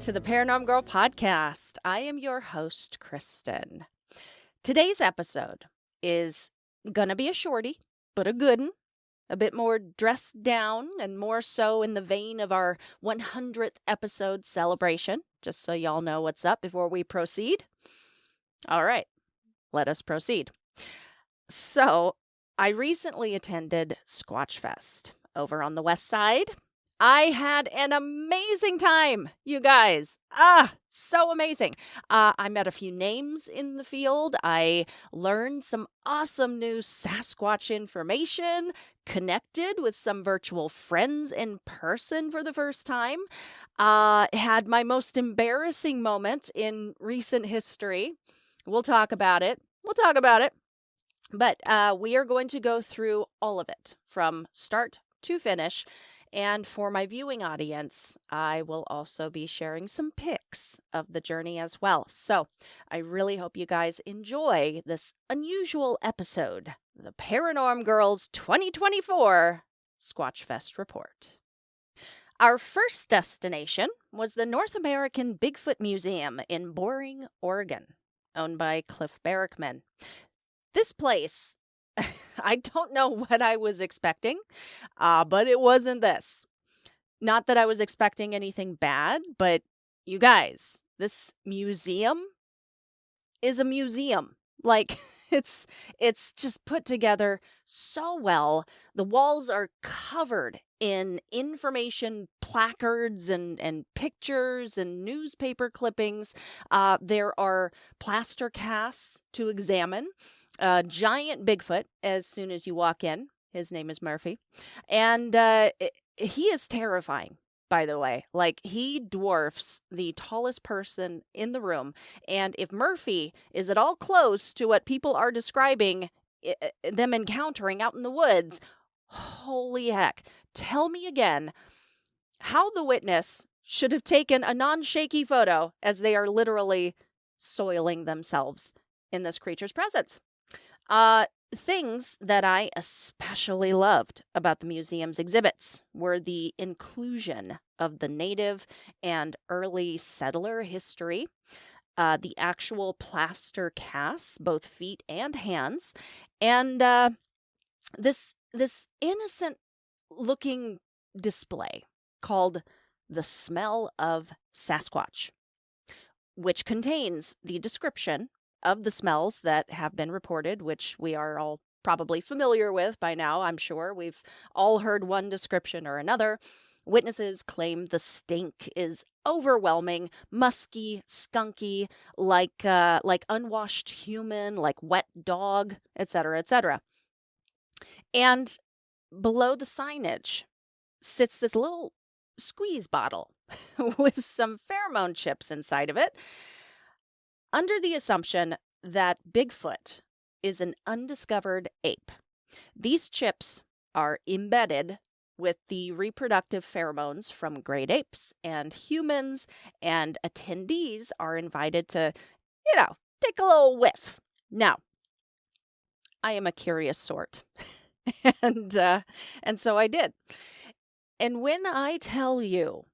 to the Paranormal Girl podcast. I am your host, Kristen. Today's episode is gonna be a shorty, but a good one. A bit more dressed down and more so in the vein of our 100th episode celebration, just so y'all know what's up before we proceed. All right, let us proceed. So, I recently attended Squatchfest over on the west side. I had an amazing time, you guys. So amazing. I met a few names in the field. I learned some awesome new Sasquatch information, connected with some virtual friends in person for the first time. Had my most embarrassing moment in recent history. We'll talk about it. But we are going to go through all of it from start to finish. And for my viewing audience, I will also be sharing some pics of the journey as well. So I really hope you guys enjoy this unusual episode, the Paranorm Girls 2024 Squatchfest Report. Our first destination was the North American Bigfoot Museum in Boring, Oregon, owned by Cliff Barrickman. This place, I don't know what I was expecting, but it wasn't this. Not that I was expecting anything bad, but you guys, this museum is a museum. Like, it's just put together so well. The walls are covered in information placards and pictures and newspaper clippings. There are plaster casts to examine. Giant Bigfoot as soon as you walk in. His name is Murphy. And he is terrifying, by the way. Like, he dwarfs the tallest person in the room. And if Murphy is at all close to what people are describing them encountering out in the woods, holy heck. Tell me again how the witness should have taken a non-shaky photo as they are literally soiling themselves in this creature's presence. Things that I especially loved about the museum's exhibits were the inclusion of the native and early settler history, the actual plaster casts, both feet and hands, and this innocent-looking display called The Smell of Sasquatch, which contains the description of the smells that have been reported, which we are all probably familiar with by now, I'm sure. We've all heard one description or another. Witnesses claim the stink is overwhelming, musky, skunky, like unwashed human, like wet dog, etc., etc. And below the signage sits this little squeeze bottle with some pheromone chips inside of it, under the assumption that Bigfoot is an undiscovered ape. These chips are embedded with the reproductive pheromones from great apes and humans, and attendees are invited to, take a little whiff. Now, I am a curious sort, and so I did. And when I tell you,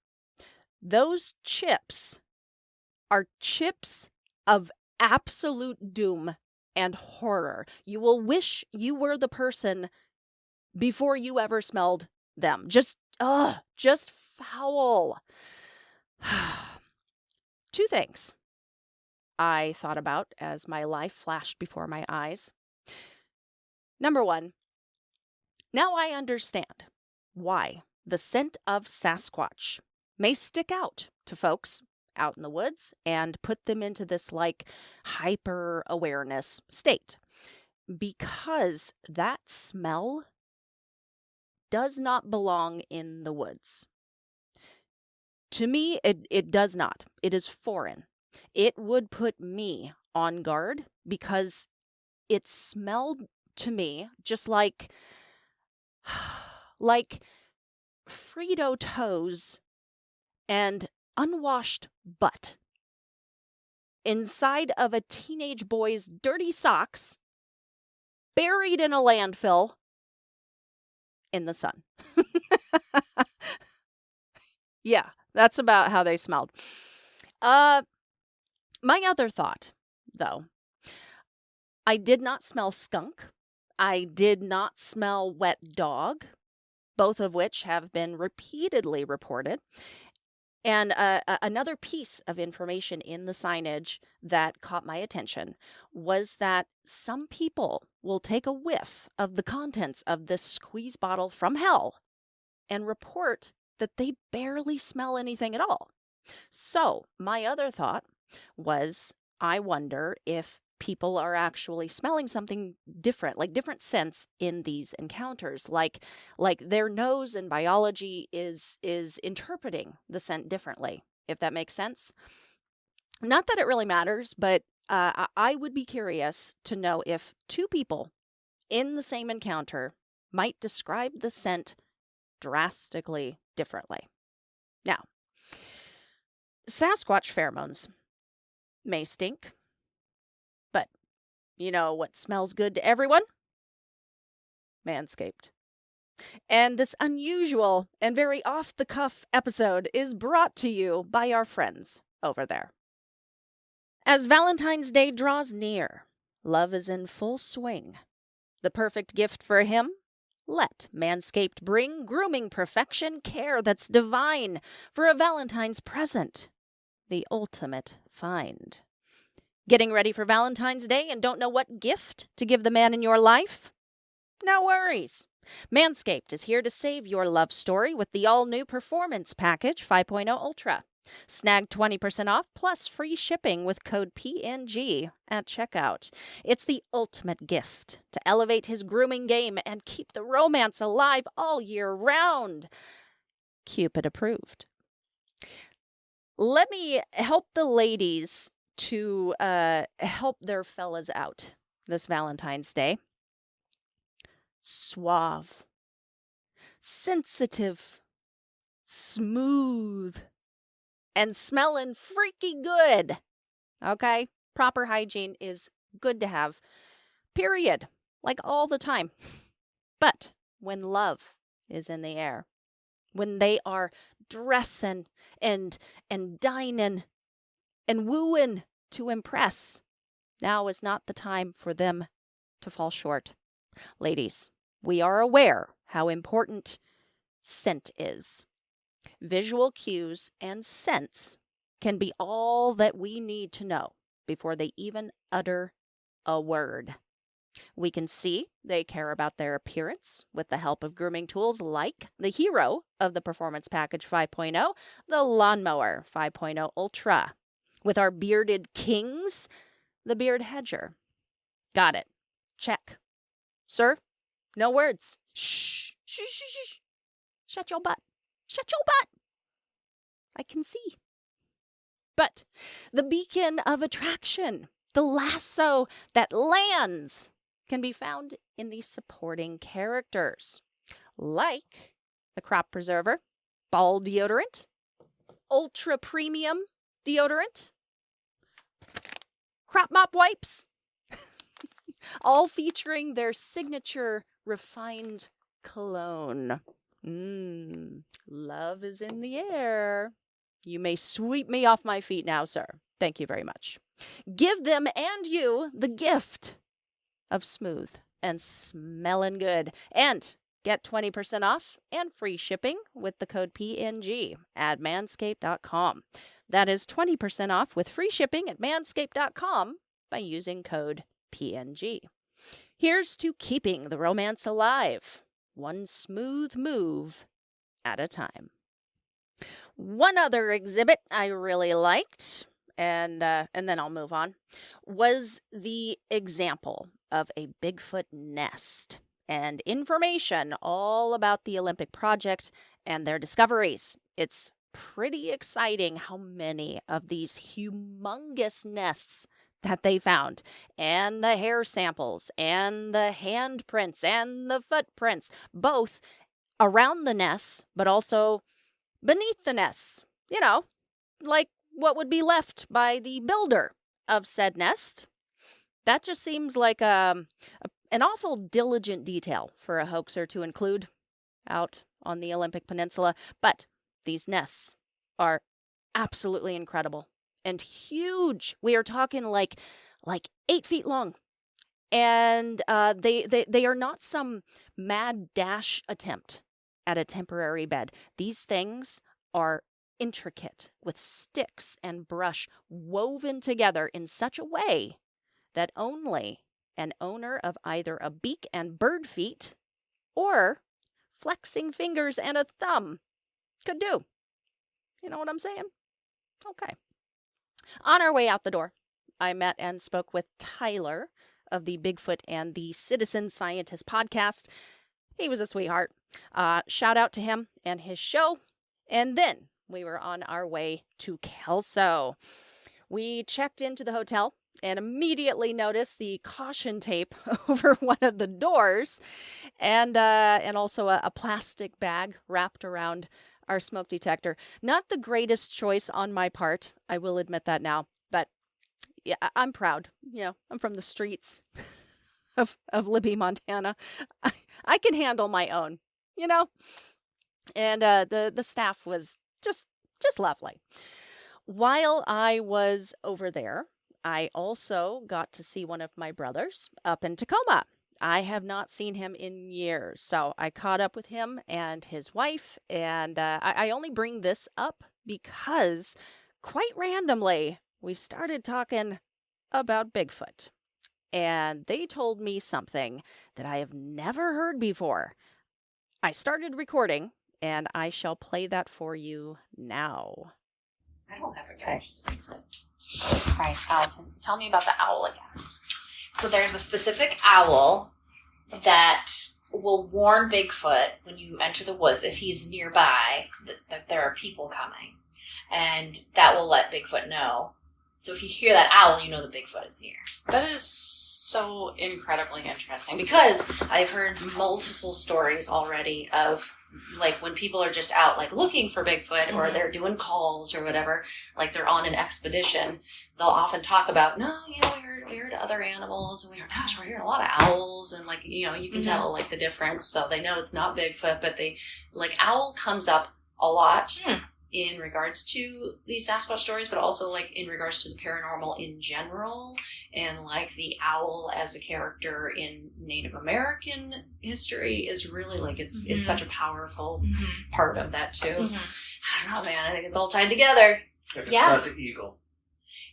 those chips are chips of absolute doom and horror. You will wish you were the person before you ever smelled them. Just foul. Two things I thought about as my life flashed before my eyes. Number one, now I understand why the scent of Sasquatch may stick out to folks out in the woods and put them into this hyper awareness state, because that smell does not belong in the woods. To me, it does not. It is foreign. It would put me on guard because it smelled to me just like Frito toes and unwashed butt inside of a teenage boy's dirty socks, buried in a landfill in the sun. Yeah, that's about how they smelled. Uh, my other thought, though, I did not smell skunk. I did not smell wet dog, both of which have been repeatedly reported. And another piece of information in the signage that caught my attention was that some people will take a whiff of the contents of this squeeze bottle from hell and report that they barely smell anything at all. So my other thought was, I wonder if people are actually smelling something different, like different scents in these encounters, like their nose in biology is interpreting the scent differently, if that makes sense. Not that it really matters, but I would be curious to know if two people in the same encounter might describe the scent drastically differently. Now, Sasquatch pheromones may stink, but you know what smells good to everyone? Manscaped. And this unusual and very off-the-cuff episode is brought to you by our friends over there. As Valentine's Day draws near, love is in full swing. The perfect gift for him? Let Manscaped bring grooming perfection, care that's divine for a Valentine's present. The ultimate find. Getting ready for Valentine's Day and don't know what gift to give the man in your life? No worries. Manscaped is here to save your love story with the all-new Performance Package 5.0 Ultra. Snag 20% off plus free shipping with code PNG at checkout. It's the ultimate gift to elevate his grooming game and keep the romance alive all year round. Cupid approved. Let me help the ladies to help their fellas out this Valentine's Day. Suave, sensitive, smooth, and smelling freaky good. Okay? Proper hygiene is good to have, period. Like all the time. But when love is in the air, when they are dressing and dining and wooing to impress, now is not the time for them to fall short. Ladies, we are aware how important scent is. Visual cues and scents can be all that we need to know before they even utter a word. We can see they care about their appearance with the help of grooming tools like the hero of the Performance Package 5.0, the Lawnmower 5.0 Ultra. With our bearded kings, the Beard Hedger. Got it. Check. Sir, no words. Shh, shh, shh, shh. Shut your butt. Shut your butt. I can see. But the beacon of attraction, the lasso that lands, can be found in the supporting characters, like the crop preserver, ball deodorant, ultra premium deodorant, crop mop wipes, all featuring their signature refined cologne. Love is in the air. You may sweep me off my feet now, sir. Thank you very much. Give them and you the gift of smooth and smelling good. And get 20% off and free shipping with the code PNG at manscaped.com. That is 20% off with free shipping at manscaped.com by using code PNG. Here's to keeping the romance alive, one smooth move at a time. One other exhibit I really liked, and then I'll move on, was the example of a Bigfoot nest and information all about the Olympic project and their discoveries. It's pretty exciting how many of these humongous nests that they found, and the hair samples, and the handprints, and the footprints, both around the nests, but also beneath the nests. You know, like what would be left by the builder of said nest. That just seems like an awful diligent detail for a hoaxer to include out on the Olympic Peninsula. But these nests are absolutely incredible. and huge. We are talking like 8 feet long. And they are not some mad dash attempt at a temporary bed. These things are intricate with sticks and brush woven together in such a way that only an owner of either a beak and bird feet or flexing fingers and a thumb could do. You know what I'm saying? Okay. On our way out the door, I met and spoke with Tyler of the Bigfoot and the Citizen Scientist podcast. He was a sweetheart. Shout out to him and his show. And then we were on our way to Kelso. We checked into the hotel and immediately noticed the caution tape over one of the doors, and also a plastic bag wrapped around our smoke detector. Not the greatest choice on my part, I will admit that now, but yeah, I'm proud. I'm from the streets of Libby, Montana. I can handle my own, and the staff was just lovely. While I was over there, I also got to see one of my brothers up in Tacoma. I have not seen him in years, so I caught up with him and his wife, and I only bring this up because, quite randomly, we started talking about Bigfoot, and they told me something that I have never heard before. I started recording, and I shall play that for you now. I don't have a question. All right, Allison, tell me about the owl again. So there's a specific owl that will warn Bigfoot when you enter the woods if he's nearby that there are people coming. And that will let Bigfoot know. So if you hear that owl, you know the Bigfoot is near. That is so incredibly interesting because I've heard multiple stories already of like when people are just out like looking for Bigfoot or they're doing calls or whatever, like they're on an expedition, they'll often talk about, no, we heard other animals and we're hearing a lot of owls and like, you can tell like the difference. So they know it's not Bigfoot, but they like owl comes up a lot. In regards to these Sasquatch stories, but also like in regards to the paranormal in general, and like the owl as a character in Native American history is really like it's such a powerful part of that too. I don't know, man. I think it's all tied together. If it's not the eagle.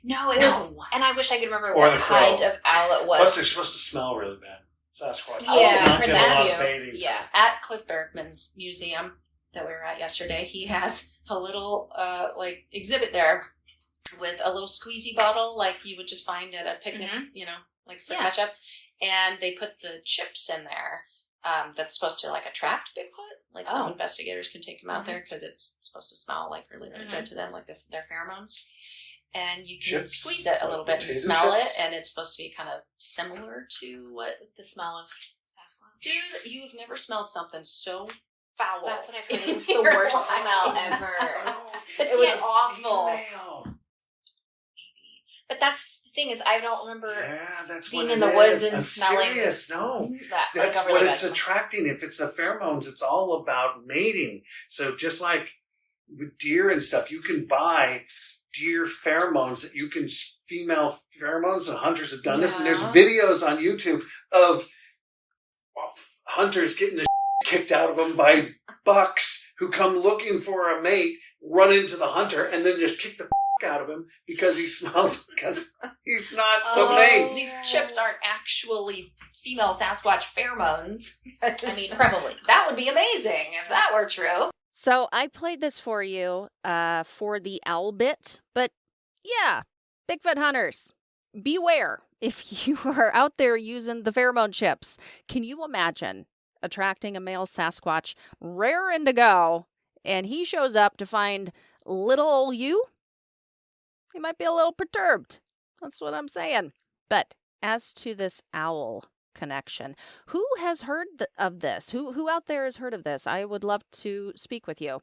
No, it was, and I wish I could remember what kind of owl it was. Plus, they're supposed to smell really bad. Sasquatch. Yeah, not for get that a bathing. Yeah. At Cliff Bergman's museum that we were at yesterday, he has a little like exhibit there with a little squeezy bottle like you would just find at a picnic, like for ketchup. And they put the chips in there that's supposed to like attract Bigfoot. Like some investigators can take them out there because it's supposed to smell like really, really good to them, like their pheromones. And you can squeeze it a little bit and smell it, and it's supposed to be kind of similar to what the smell of Sasquatch. Dude, you have never smelled something so foul. That's what I've heard. It's the worst smell ever. But it was awful. Maybe. But that's the thing is, I don't remember being in the the woods and I'm smelling. Serious. No, that. That's like a really what it's bad attracting. If it's the pheromones, it's all about mating. So just like with deer and stuff, you can buy deer pheromones that you can female pheromones, and hunters have done this. And there's videos on YouTube of hunters getting the kicked out of them by bucks who come looking for a mate, run into the hunter, and then just kick the out of him because he smells, because he's not the mate. These chips aren't actually female Sasquatch pheromones. I mean, probably. That would be amazing if that were true. So I played this for you for the owl bit, but yeah, Bigfoot hunters, beware if you are out there using the pheromone chips. Can you imagine attracting a male Sasquatch raring to go, and he shows up to find little old you? He might be a little perturbed. That's what I'm saying. But as to this owl connection, who has heard of this? Who out there has heard of this? I would love to speak with you.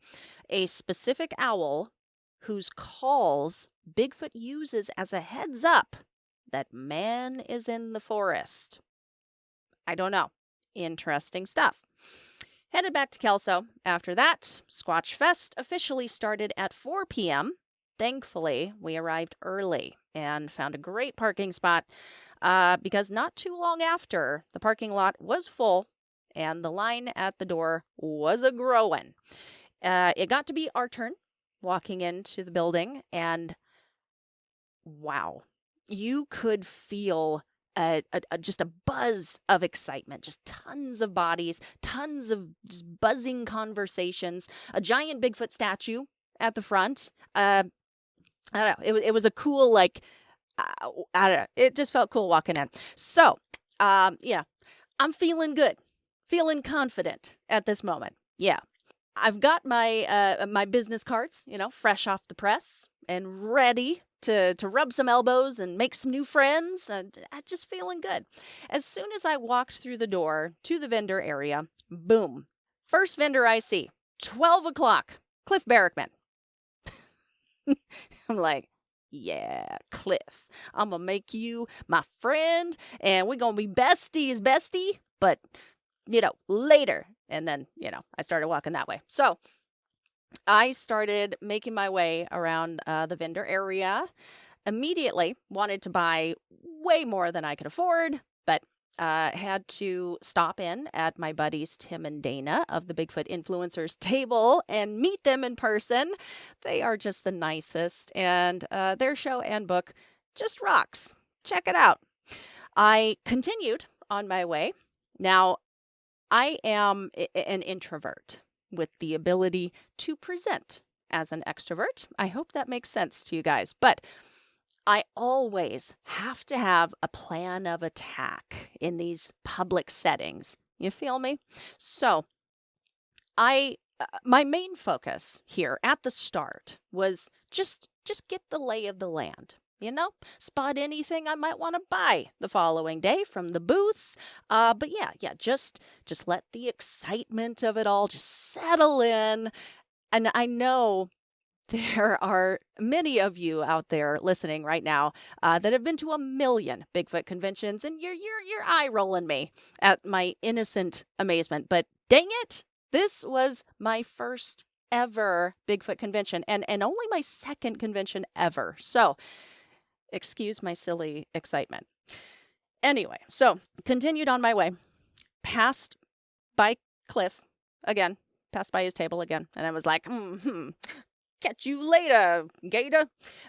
A specific owl whose calls Bigfoot uses as a heads up that man is in the forest. I don't know. Interesting stuff. Headed back to Kelso. After that, Squatchfest officially started at 4 p.m. thankfully, we arrived early and found a great parking spot because not too long after, the parking lot was full and the line at the door was a-growing. It got to be our turn walking into the building, and wow, you could feel just a buzz of excitement, just tons of bodies, tons of just buzzing conversations, a giant Bigfoot statue at the front. I don't know. It was a cool, like, I don't know. It just felt cool walking in. So, yeah, I'm feeling good, feeling confident at this moment. Yeah. I've got my business cards, fresh off the press and ready to rub some elbows and make some new friends, and I'm just feeling good. As soon as I walked through the door to the vendor area, boom, first vendor I see, 12 o'clock, Cliff Barrickman. I'm like, yeah, Cliff, I'm going to make you my friend, and we're going to be bestie, but, later. And then, I started walking that way. So I started making my way around the vendor area. Immediately wanted to buy way more than I could afford, but had to stop in at my buddies Tim and Dana of the Bigfoot Influencers table and meet them in person. They are just the nicest, and their show and book just rocks. Check it out. I continued on my way. Now, I am an introvert with the ability to present as an extrovert. I hope that makes sense to you guys. But I always have to have a plan of attack in these public settings. You feel me? So my main focus here at the start was just get the lay of the land. Spot anything I might want to buy the following day from the booths. But yeah, just let the excitement of it all just settle in. And I know there are many of you out there listening right now that have been to a million Bigfoot conventions, and you're eye rolling me at my innocent amazement. But dang it, this was my first ever Bigfoot convention, and only my second convention ever. So excuse my silly excitement. Anyway, so continued on my way, passed by Cliff again, passed by his table again, and I was like, catch you later, Gator.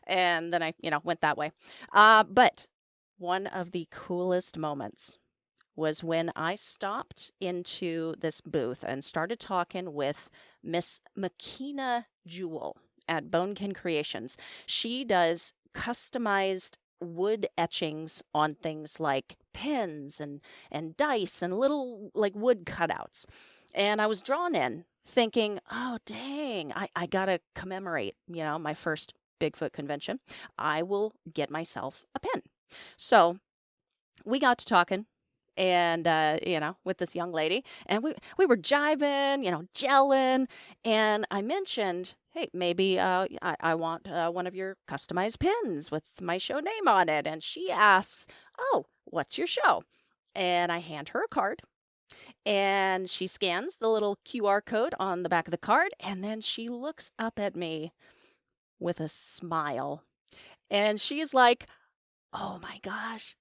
And then I, went that way. But one of the coolest moments was when I stopped into this booth and started talking with Miss Makina Jewel at Bonekin Creations. She does customized wood etchings on things like pins and dice and little like wood cutouts. And I was drawn in thinking, oh, dang, I got to commemorate, my first Bigfoot convention. I will get myself a pin. So we got to talking. And, with this young lady, and we were jiving, gelling, and I mentioned, hey, maybe I want one of your customized pins with my show name on it. And she asks, oh, what's your show? And I hand her a card, and she scans the little QR code on the back of the card, and then she looks up at me with a smile, and she's like, oh my gosh,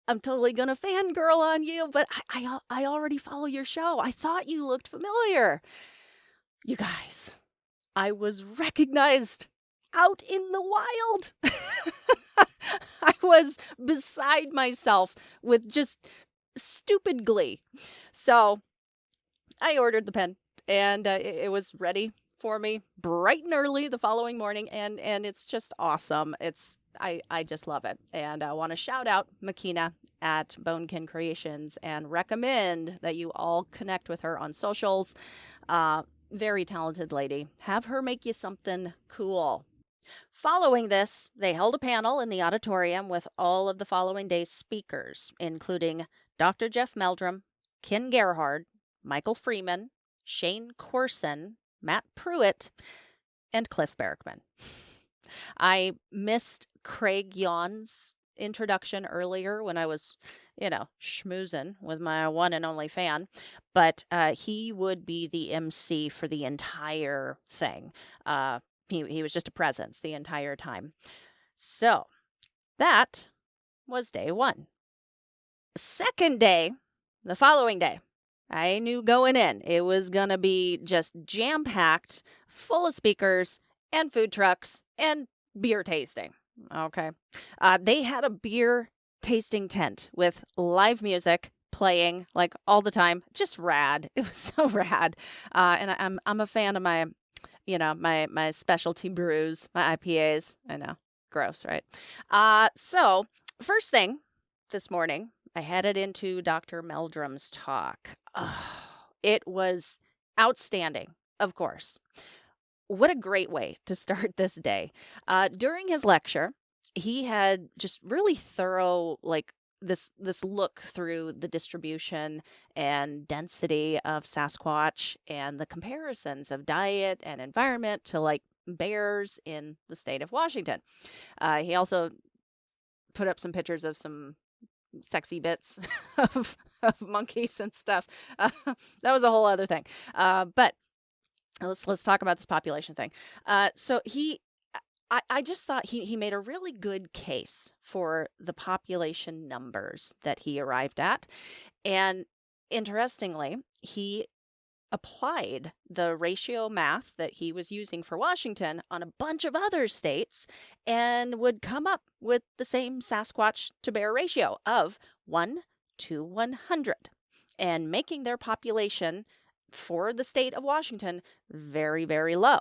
I'm totally gonna fangirl on you, but I already follow your show. I thought you looked familiar. You guys, I was recognized out in the wild. I was beside myself with just stupid glee. So I ordered the pen, and it was ready for me bright and early the following morning, and it's just awesome. I just love it. And I want to shout out Makina at Bonekin Creations and recommend that you all connect with her on socials. Very talented lady. Have her make you something cool. Following this, they held a panel in the auditorium with all of the following day's speakers, including Dr. Jeff Meldrum, Ken Gerhard, Michael Freeman, Shane Corson, Matt Pruitt, and Cliff Barrickman. I missed Craig Yawn's introduction earlier when I was, schmoozing with my one and only fan, but he would be the MC for the entire thing. He was just a presence the entire time. So that was day one. Second day, the following day, I knew going in it was going to be just jam-packed, full of speakers and food trucks and beer tasting. Okay. They had a beer tasting tent with live music playing like all the time. Just rad. It was so rad. And I'm a fan of my, my specialty brews, my IPAs. I know. Gross, right? So first thing this morning, I headed into Dr. Meldrum's talk. It was outstanding, of course. What a great way to start this day. During his lecture, he had just really thorough, like, this look through the distribution and density of Sasquatch and the comparisons of diet and environment to, like, bears in the state of Washington. He also put up some pictures of some sexy bits of monkeys and stuff. That was a whole other thing. But let's talk about this population thing. So I just thought he made a really good case for the population numbers that he arrived at. And interestingly, he applied the ratio math that he was using for Washington on a bunch of other states and would come up with the same Sasquatch to bear ratio of 1 to 100, and making their population for the state of Washington very, very low,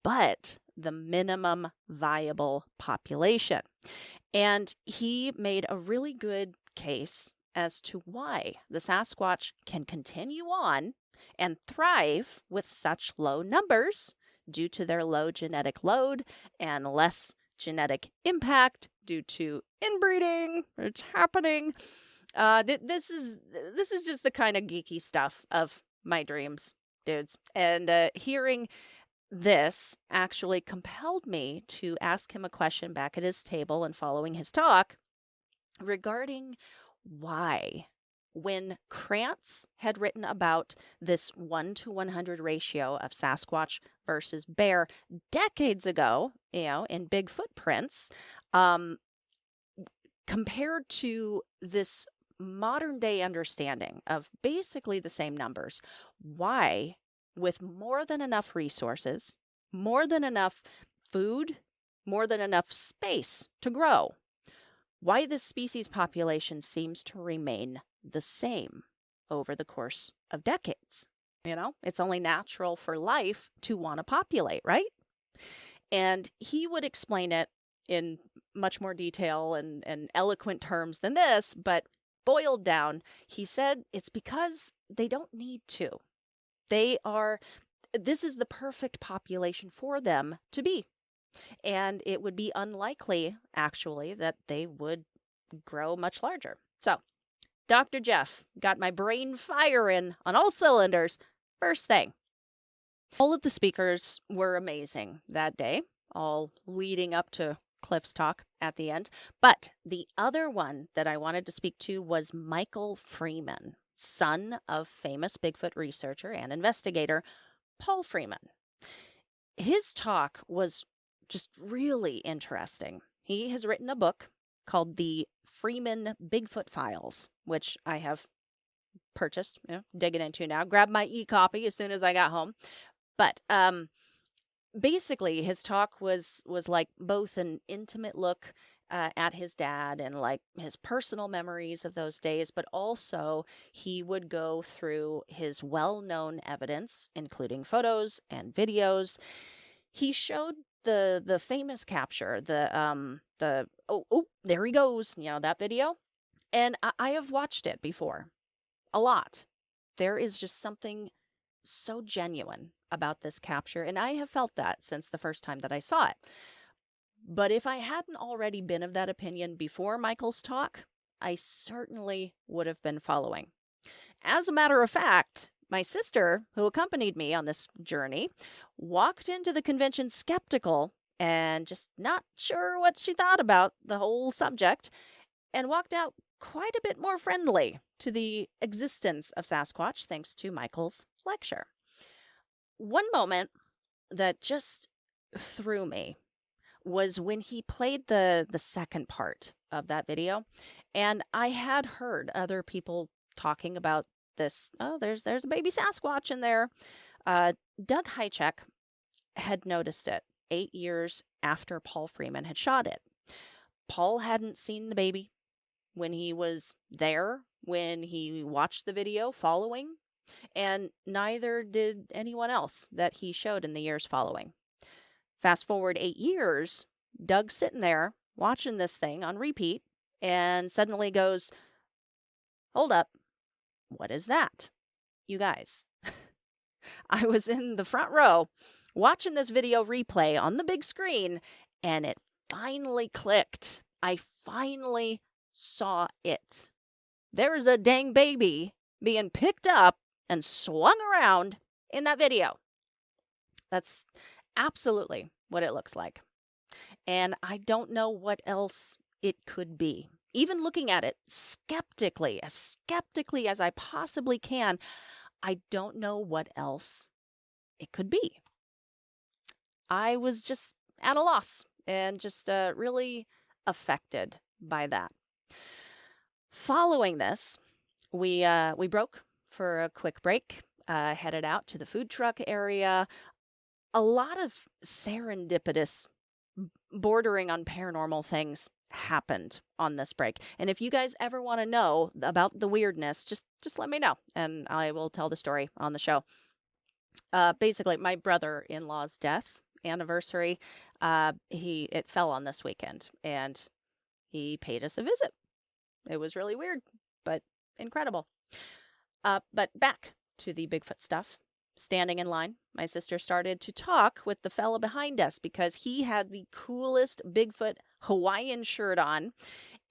but the minimum viable population. And he made a really good case as to why the Sasquatch can continue on and thrive with such low numbers due to their low genetic load and less genetic impact due to inbreeding. It's happening. This is just the kind of geeky stuff of my dreams, dudes. And hearing this actually compelled me to ask him a question back at his table and following his talk regarding why, when Krantz had written about this 1 to 100 ratio of Sasquatch versus bear decades ago, in big footprints, compared to this modern day understanding of basically the same numbers, why, with more than enough resources, more than enough food, more than enough space to grow, why this species population seems to remain the same over the course of decades. It's only natural for life to want to populate, right? And he would explain it in much more detail and eloquent terms than this, but boiled down, he said it's because they don't need to. This is the perfect population for them to be. And it would be unlikely, actually, that they would grow much larger. So, Dr. Jeff got my brain firing on all cylinders. First thing, all of the speakers were amazing that day, all leading up to Cliff's talk at the end. But the other one that I wanted to speak to was Michael Freeman, son of famous Bigfoot researcher and investigator Paul Freeman. His talk was just really interesting. He has written a book called The Freeman Bigfoot Files, which I have purchased, digging into now. Grabbed my e-copy as soon as I got home. But basically, his talk was like both an intimate look at his dad and like his personal memories of those days, but also he would go through his well-known evidence, including photos and videos. He showed the famous capture, there he goes, that video. And I have watched it before a lot. There is just something so genuine about this capture, and I have felt that since the first time that I saw it. But if I hadn't already been of that opinion before Michael's talk, I certainly would have been following. As a matter of fact, my sister, who accompanied me on this journey, walked into the convention skeptical and just not sure what she thought about the whole subject, and walked out quite a bit more friendly to the existence of Sasquatch thanks to Michael's lecture. One moment that just threw me was when he played the second part of that video, and I had heard other people talking about this. Oh, there's a baby Sasquatch in there. Doug Hychek had noticed it 8 years after Paul Freeman had shot it. Paul hadn't seen the baby when he was there, when he watched the video following, and neither did anyone else that he showed in the years following. Fast forward 8 years, Doug's sitting there watching this thing on repeat and suddenly goes, "Hold up, what is that?" You guys, I was in the front row watching this video replay on the big screen, and it finally clicked. I finally saw it. There's a dang baby being picked up and swung around in that video. That's absolutely what it looks like. And I don't know what else it could be. Even looking at it skeptically as I possibly can, I don't know what else it could be. I was just at a loss and just really affected by that. Following this, we broke for a quick break, headed out to the food truck area. A lot of serendipitous, bordering on paranormal things happened on this break. And if you guys ever want to know about the weirdness, just let me know, and I will tell the story on the show. Basically, my brother-in-law's death anniversary, it fell on this weekend, and he paid us a visit. It was really weird, but incredible. But back to the Bigfoot stuff. Standing in line, my sister started to talk with the fella behind us because he had the coolest Bigfoot Hawaiian shirt on.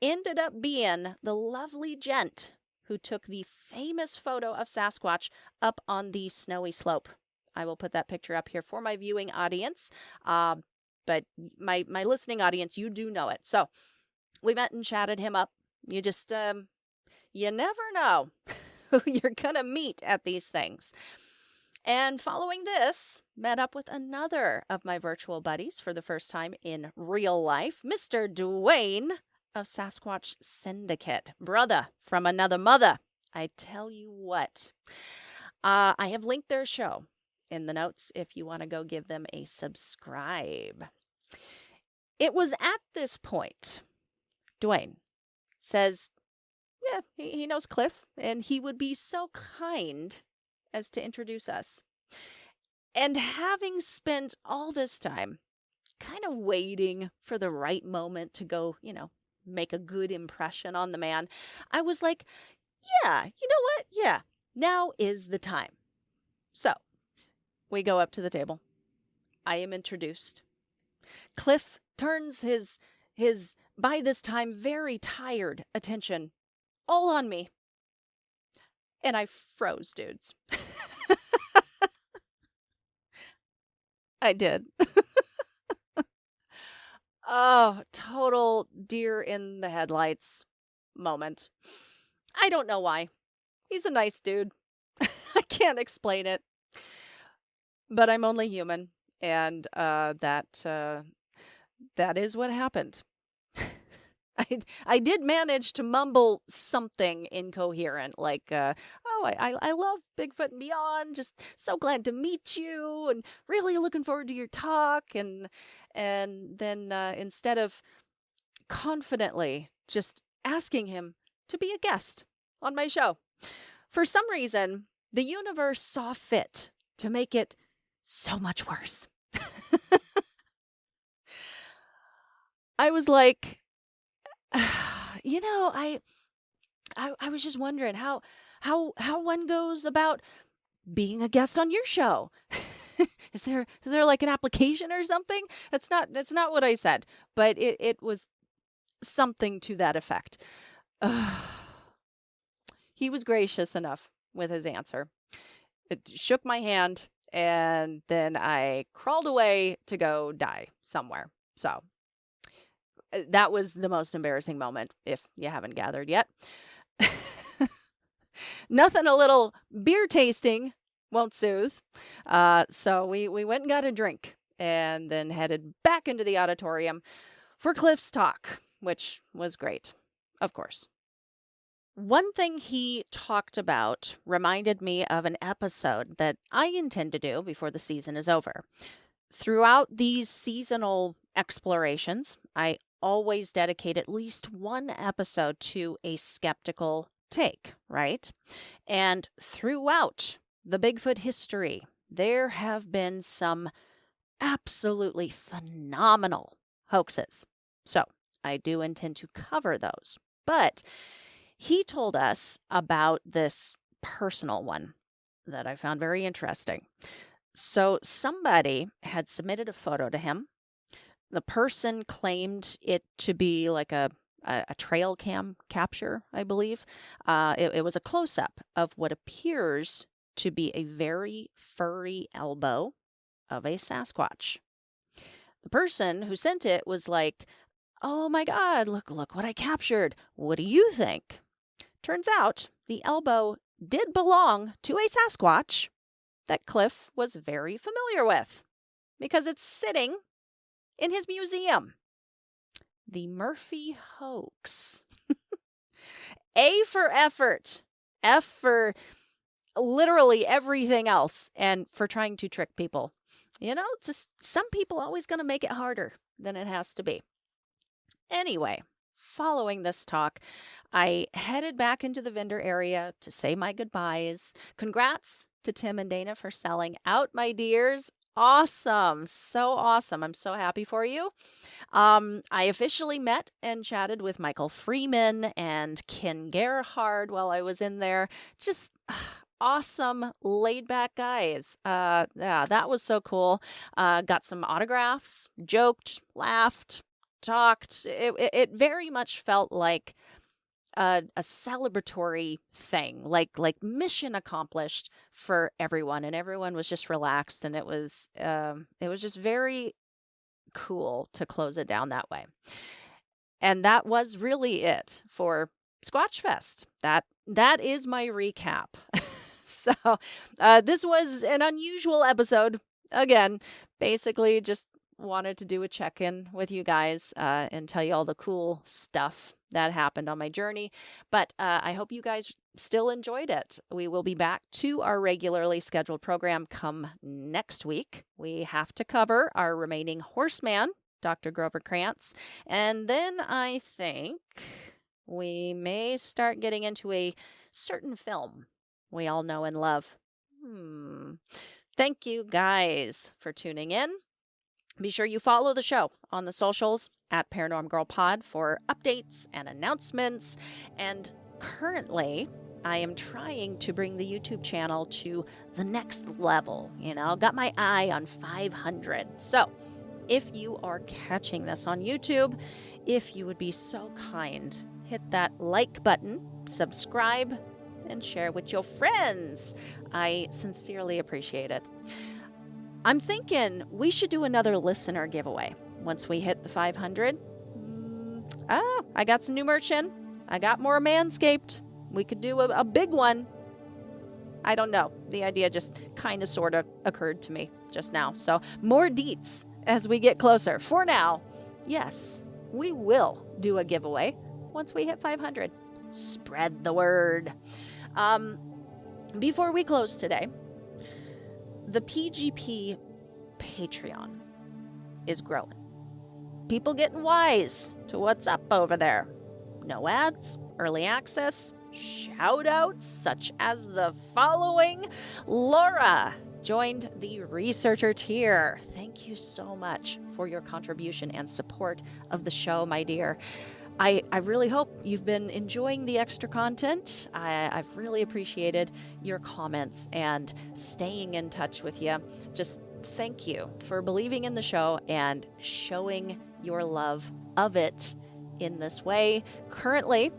Ended up being the lovely gent who took the famous photo of Sasquatch up on the snowy slope. I will put that picture up here for my viewing audience. But my listening audience, you do know it. So we met and chatted him up. You just, you never know who you're going to meet at these things. And following this, met up with another of my virtual buddies for the first time in real life, Mr. Dwayne of Sasquatch Syndicate. Brother from another mother. I tell you what. I have linked their show in the notes if you want to go give them a subscribe. It was at this point, Dwayne says, yeah, he knows Cliff, and he would be so kind as to introduce us. And having spent all this time kind of waiting for the right moment to go, make a good impression on the man, I was like, yeah, you know what? Yeah, now is the time. So we go up to the table. I am introduced. Cliff turns his by this time very tired attention all on me. And I froze, dudes. I did. Oh, total deer in the headlights moment. I don't know why. He's a nice dude. I can't explain it. But I'm only human. And that is what happened. I did manage to mumble something incoherent, like, I love Bigfoot and Beyond, just so glad to meet you, and really looking forward to your talk, and then instead of confidently just asking him to be a guest on my show, for some reason, the universe saw fit to make it so much worse. I was like, I was just wondering how one goes about being a guest on your show. Is there like an application or something? That's not what I said, but it was something to that effect. He was gracious enough with his answer. It shook my hand, and then I crawled away to go die somewhere. So that was the most embarrassing moment, if you haven't gathered yet. Nothing a little beer tasting won't soothe. So we went and got a drink and then headed back into the auditorium for Cliff's talk, which was great, of course. One thing he talked about reminded me of an episode that I intend to do before the season is over. Throughout these seasonal explorations, I always dedicate at least one episode to a skeptical take, right? And throughout the Bigfoot history, there have been some absolutely phenomenal hoaxes. So I do intend to cover those. But he told us about this personal one that I found very interesting. So somebody had submitted a photo to him. The person claimed it to be like a trail cam capture, I believe. It was a close-up of what appears to be a very furry elbow of a Sasquatch. The person who sent it was like, "Oh my God, look what I captured. What do you think?" Turns out the elbow did belong to a Sasquatch that Cliff was very familiar with because it's sitting in his museum. The Murphy hoax. A for effort. F for literally everything else, and for trying to trick people. You know, just some people always going to make it harder than it has to be. Anyway, following this talk, I headed back into the vendor area to say my goodbyes. Congrats to Tim and Dana for selling out, my dears. Awesome. So awesome. I'm so happy for you. I officially met and chatted with Michael Freeman and Ken Gerhard while I was in there. Just awesome, laid-back guys. Yeah, that was so cool. Got some autographs, joked, laughed, talked. It very much felt like a celebratory thing, like mission accomplished for everyone, and everyone was just relaxed, and it was just very cool to close it down that way. And that was really it for Squatchfest. That is my recap. So this was an unusual episode. Again, basically just wanted to do a check-in with you guys and tell you all the cool stuff that happened on my journey. But I hope you guys still enjoyed it. We will be back to our regularly scheduled program come next week. We have to cover our remaining horseman, Dr. Grover Krantz. And then I think we may start getting into a certain film we all know and love. Thank you guys for tuning in. Be sure you follow the show on the socials at Paranorm Girl Pod for updates and announcements. And currently, I am trying to bring the YouTube channel to the next level. You know, got my eye on 500. So if you are catching this on YouTube, if you would be so kind, hit that like button, subscribe, and share with your friends. I sincerely appreciate it. I'm thinking we should do another listener giveaway once we hit the 500. I got some new merch in. I got more Manscaped. We could do a big one. I don't know. The idea just kind of sort of occurred to me just now. So more deets as we get closer. For now, yes, we will do a giveaway once we hit 500. Spread the word. Before we close today, the PGP Patreon is growing. People getting wise to what's up over there. No ads, early access, shout outs such as the following. Laura joined the researcher tier. Thank you so much for your contribution and support of the show, my dear. I really hope you've been enjoying the extra content. I've really appreciated your comments and staying in touch with you. Just thank you for believing in the show and showing your love of it in this way. Currently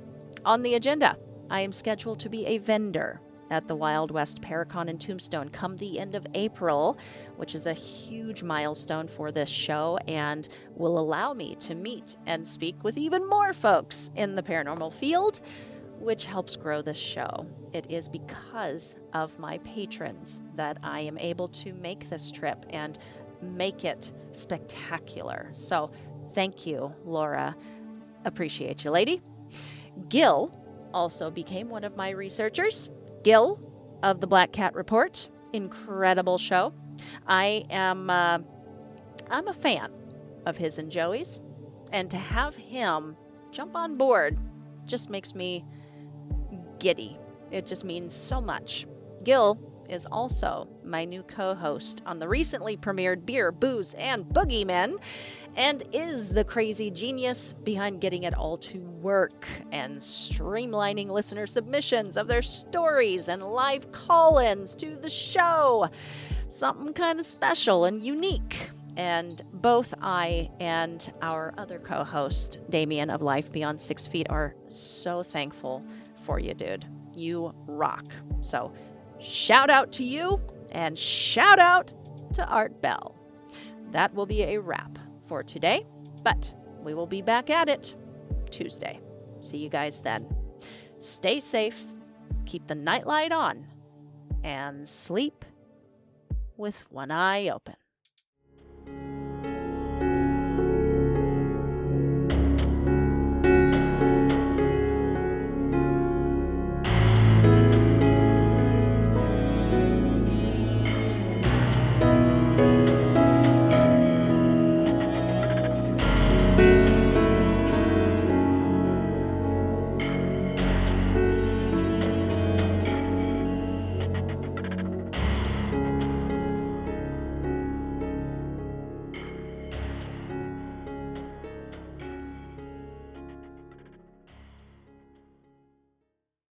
on the agenda, I am scheduled to be a vendor at the Wild West Paracon in Tombstone come the end of April, which is a huge milestone for this show and will allow me to meet and speak with even more folks in the paranormal field, which helps grow this show. It is because of my patrons that I am able to make this trip and make it spectacular. So thank you, Laura. Appreciate you, lady. Gil also became one of my researchers. Gil of the Black Cat Report. Incredible show. I'm a fan of his and Joey's, and to have him jump on board just makes me giddy. It just means so much. Gil is also my new co-host on the recently premiered Beer, Booze, and Boogeymen, and is the crazy genius behind getting it all to work and streamlining listener submissions of their stories and live call-ins to the show. Something kind of special and unique. And both I and our other co-host, Damien of Life Beyond 6 Feet, are so thankful for you, dude. You rock. So shout out to you and shout out to Art Bell. That will be a wrap for today, but we will be back at it Tuesday. See you guys then. Stay safe, keep the nightlight on, and sleep with one eye open.